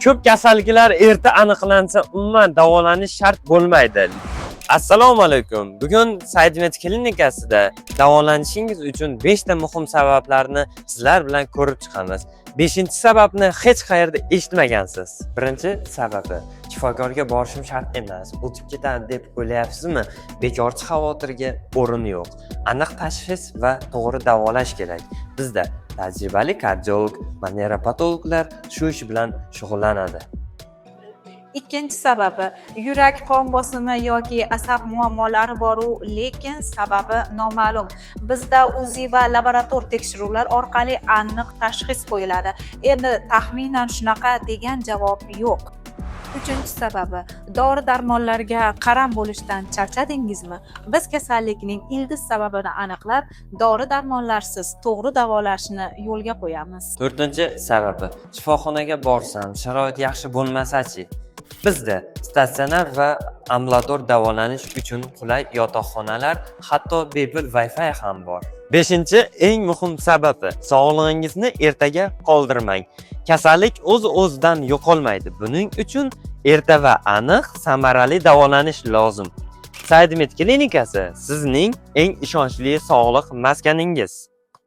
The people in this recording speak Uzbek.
Ko'p kasalliklar erta aniqlansa, umuman davolanish shart bo'lmaydi. Assalomu alaykum. Bugun Saidmet klinikasida davolanishingiz uchun 5 ta muhim sabablarni sizlar bilan ko'rib chiqamiz. 5-sababni hech qayerda eshitmagansiz. Birinchi sababi, shifokorga borishim shart emas, o'tib ketadi deb o'ylayapsizmi? Bekorchi xavotirga o'rin yo'q. Aniq tashxis va to'g'ri davolash kerak. Bizda tajribali kardiolog va neyropatologlar shu ish bilan shug'ullanadi. Ikkinchi sababi, yurak qon bosimi yoki asab muammolari bor-u, lekin sababi noma'lum. Bizda UZI va laborator tekshiruvlar orqali aniq tashxis qo'yiladi. Endi taxminan shunaqa degan javob yo'q. Uchinchi sababi, dori-darmonlarga qaram bo'lishdan charchadingizmi? Biz kasallikning ildiz sababini aniqlab, dori-darmonlarsiz to'g'ri davolashni yo'lga qo'yamiz. To'rtinchi sababi, shifoxonaga borsam, sharoit yaxshi bo'lmasa-chi? Bizda statsionar va ambulator davolanish uchun qulay yotoqxonalar, hatto bepul Wi-Fi ham bor. 5-eng muhim sababi, sog'lig'ingizni ertaga qoldirmang. Kasallik o'z-o'zidan yo'qolmaydi. Buning uchun erta va aniq, samarali davolanish lozim. Saidmet klinikasi sizning eng ishonchli sog'liq maskaningiz.